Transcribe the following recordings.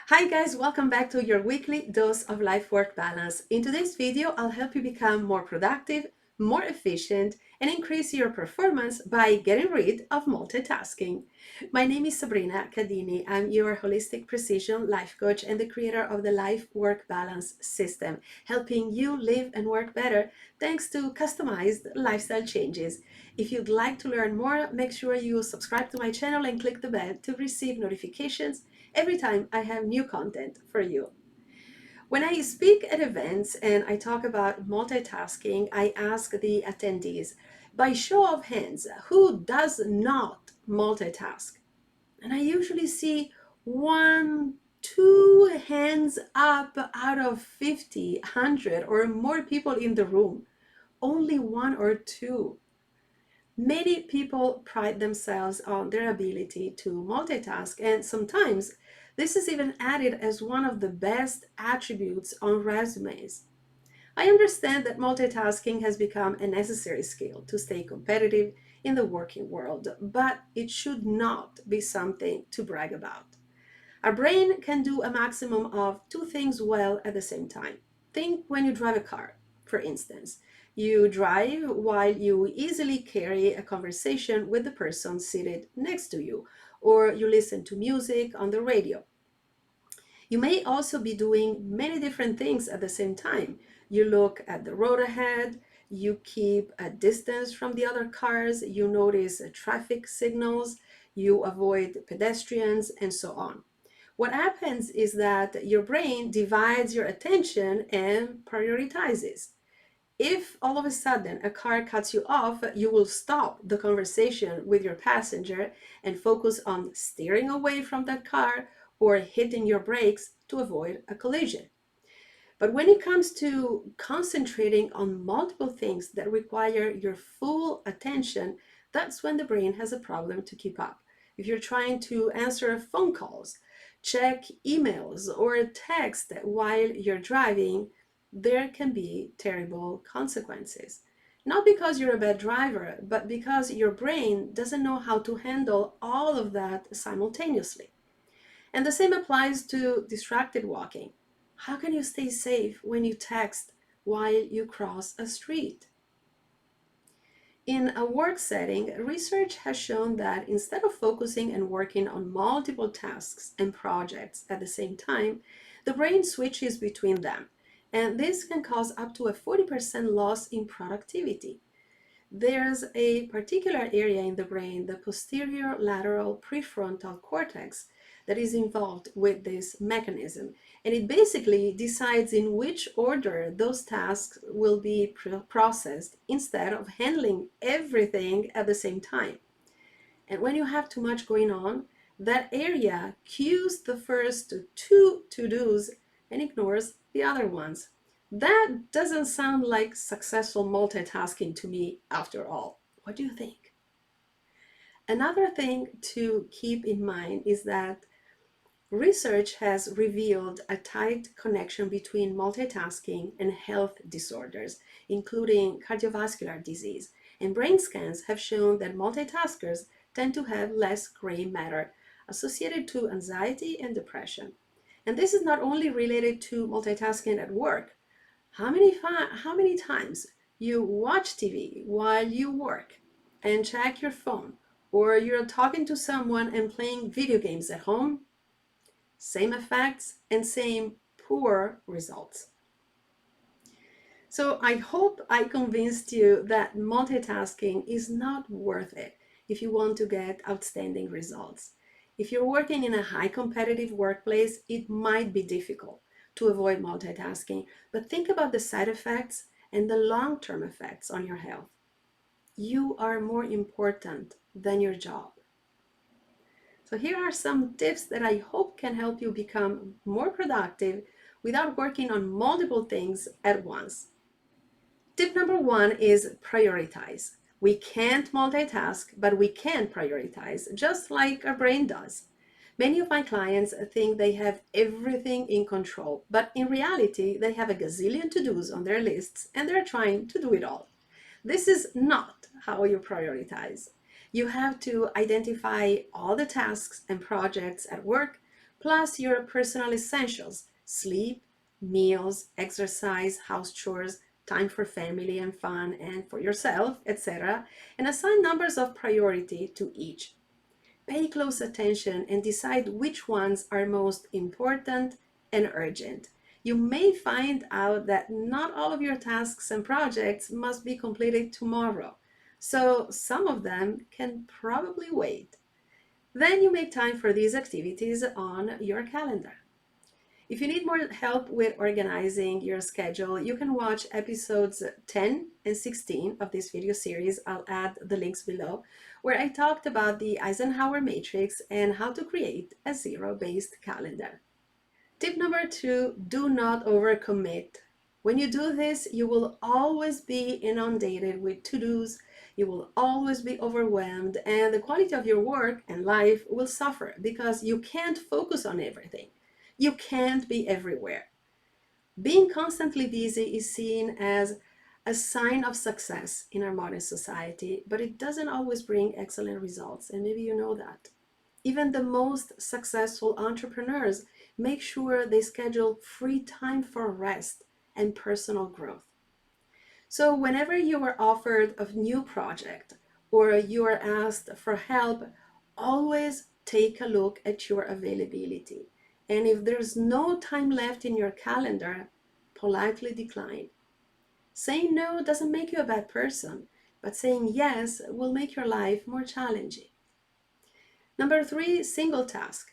Hi guys, welcome back to your weekly dose of life-work balance. In today's video, I'll help you become more productive, more efficient, and increase your performance by getting rid of multitasking. My name is Sabrina Cadini. I'm your holistic precision life coach and the creator of the life-work balance system, helping you live and work better thanks to customized lifestyle changes. If you'd like to learn more, make sure you subscribe to my channel and click the bell to receive notifications every time I have new content for you. When I speak at events and I talk about multitasking, I ask the attendees, by show of hands, who does not multitask? And I usually see one, two hands up out of 50, 100, or more people in the room. Only one or two. Many people pride themselves on their ability to multitask, and sometimes this is even added as one of the best attributes on resumes. I understand that multitasking has become a necessary skill to stay competitive in the working world, but it should not be something to brag about. Our brain can do a maximum of two things well at the same time. Think when you drive a car, for instance. You drive while you easily carry a conversation with the person seated next to you, or you listen to music on the radio. You may also be doing many different things at the same time. You look at the road ahead, you keep a distance from the other cars, you notice traffic signals, you avoid pedestrians, and so on. What happens is that your brain divides your attention and prioritizes. If all of a sudden a car cuts you off, you will stop the conversation with your passenger and focus on steering away from that car or hitting your brakes to avoid a collision. But when it comes to concentrating on multiple things that require your full attention, that's when the brain has a problem to keep up. If you're trying to answer phone calls, check emails, or text while you're driving, there can be terrible consequences. Not because you're a bad driver, but because your brain doesn't know how to handle all of that simultaneously. And the same applies to distracted walking. How can you stay safe when you text while you cross a street? In a work setting, research has shown that instead of focusing and working on multiple tasks and projects at the same time, the brain switches between them. And this can cause up to a 40% loss in productivity. There's a particular area in the brain, the posterior lateral prefrontal cortex, that is involved with this mechanism. And it basically decides in which order those tasks will be processed instead of handling everything at the same time. And when you have too much going on, that area cues the first two to-dos and ignores the other ones. That doesn't sound like successful multitasking to me after all. What do you think? Another thing to keep in mind is that research has revealed a tight connection between multitasking and health disorders, including cardiovascular disease. And brain scans have shown that multitaskers tend to have less gray matter associated to anxiety and depression. And this is not only related to multitasking at work. How many times you watch TV while you work and check your phone, or you're talking to someone and playing video games at home? Same effects and same poor results. So I hope I convinced you that multitasking is not worth it if you want to get outstanding results. If you're working in a high competitive workplace, it might be difficult to avoid multitasking, but think about the side effects and the long-term effects on your health. You are more important than your job. So here are some tips that I hope can help you become more productive without working on multiple things at once. Tip number one is prioritize. We can't multitask, but we can prioritize, just like our brain does. Many of my clients think they have everything in control, but in reality, they have a gazillion to-dos on their lists and they're trying to do it all. This is not how you prioritize. You have to identify all the tasks and projects at work, plus your personal essentials: sleep, meals, exercise, house chores, time for family and fun and for yourself, etc., and assign numbers of priority to each. Pay close attention and decide which ones are most important and urgent. You may find out that not all of your tasks and projects must be completed tomorrow, so some of them can probably wait. Then you make time for these activities on your calendar. If you need more help with organizing your schedule, you can watch episodes 10 and 16 of this video series. I'll add the links below, where I talked about the Eisenhower matrix and how to create a zero-based calendar. Tip number 2, do not overcommit. When you do this, you will always be inundated with to-dos, you will always be overwhelmed, and the quality of your work and life will suffer because you can't focus on everything. You can't be everywhere. Being constantly busy is seen as a sign of success in our modern society, but it doesn't always bring excellent results, and maybe you know that. Even the most successful entrepreneurs make sure they schedule free time for rest and personal growth. So whenever you are offered a new project or you are asked for help, always take a look at your availability. And if there's no time left in your calendar, politely decline. Saying no doesn't make you a bad person, but saying yes will make your life more challenging. Number 3, single task.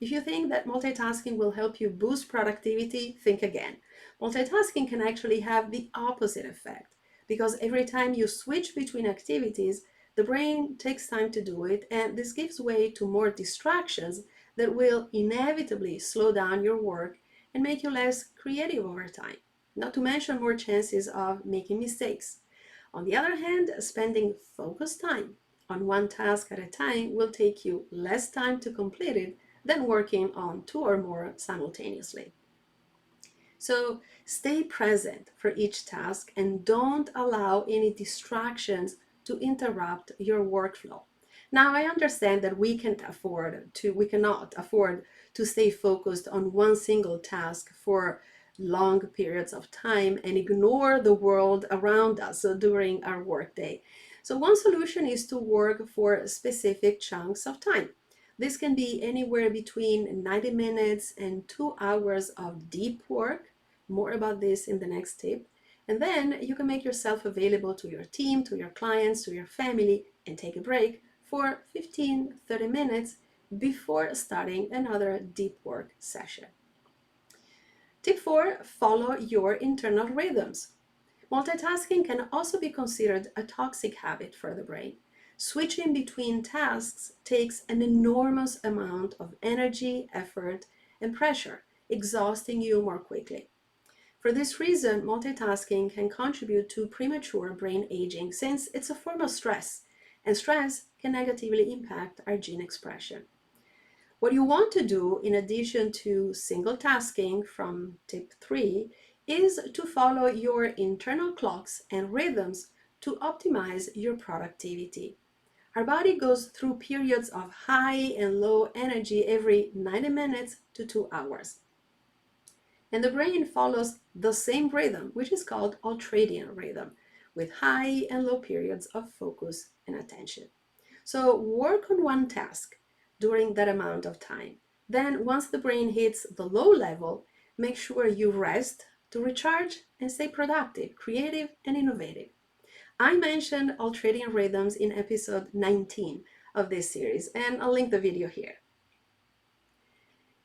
If you think that multitasking will help you boost productivity, think again. Multitasking can actually have the opposite effect because every time you switch between activities, the brain takes time to do it, and this gives way to more distractions that will inevitably slow down your work and make you less creative over time, not to mention more chances of making mistakes. On the other hand, spending focused time on one task at a time will take you less time to complete it than working on 2 or more simultaneously. So stay present for each task and don't allow any distractions to interrupt your workflow. Now, I understand that we cannot afford to stay focused on one single task for long periods of time and ignore the world around us during our workday. So one solution is to work for specific chunks of time. This can be anywhere between 90 minutes and 2 hours of deep work. More about this in the next tip. And then you can make yourself available to your team, to your clients, to your family, and take a break for 15-30 minutes before starting another deep work session. Tip 4, follow your internal rhythms. Multitasking can also be considered a toxic habit for the brain. Switching between tasks takes an enormous amount of energy, effort, and pressure, exhausting you more quickly. For this reason, multitasking can contribute to premature brain aging since it's a form of stress, and stress can negatively impact our gene expression. What you want to do, in addition to single tasking from tip 3, is to follow your internal clocks and rhythms to optimize your productivity. Our body goes through periods of high and low energy every 90 minutes to 2 hours. And the brain follows the same rhythm, which is called ultradian rhythm, with high and low periods of focus and attention. So work on one task during that amount of time. Then once the brain hits the low level, make sure you rest to recharge and stay productive, creative, and innovative. I mentioned ultradian rhythms in episode 19 of this series, and I'll link the video here.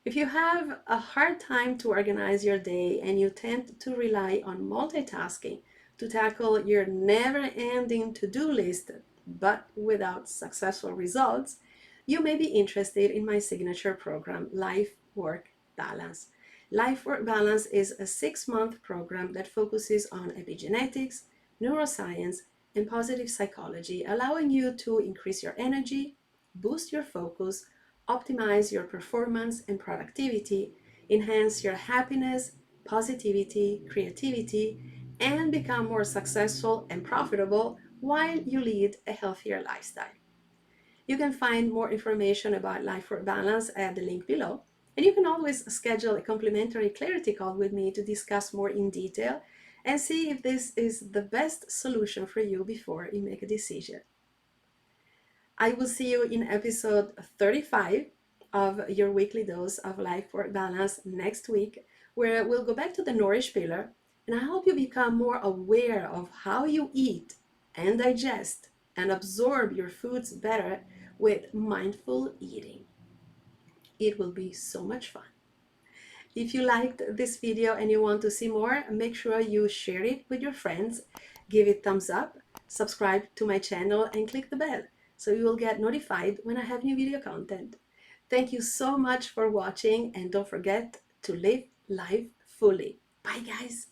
If you have a hard time to organize your day and you tend to rely on multitasking to tackle your never-ending to-do list, but without successful results, you may be interested in my signature program, Life-Work Balance. Life-Work Balance is a 6-month program that focuses on epigenetics, neuroscience, and positive psychology, allowing you to increase your energy, boost your focus, optimize your performance and productivity, enhance your happiness, positivity, creativity, and become more successful and profitable while you lead a healthier lifestyle. You can find more information about Life Work Balance at the link below. And you can always schedule a complimentary clarity call with me to discuss more in detail and see if this is the best solution for you before you make a decision. I will see you in episode 35 of your weekly dose of life work balance next week, where we'll go back to the nourish pillar, and I hope you become more aware of how you eat and digest and absorb your foods better with mindful eating. It will be so much fun. If you liked this video and you want to see more, make sure you share it with your friends, give it thumbs up, subscribe to my channel, and click the bell so you will get notified when I have new video content. Thank you so much for watching, and don't forget to live life fully. Bye guys!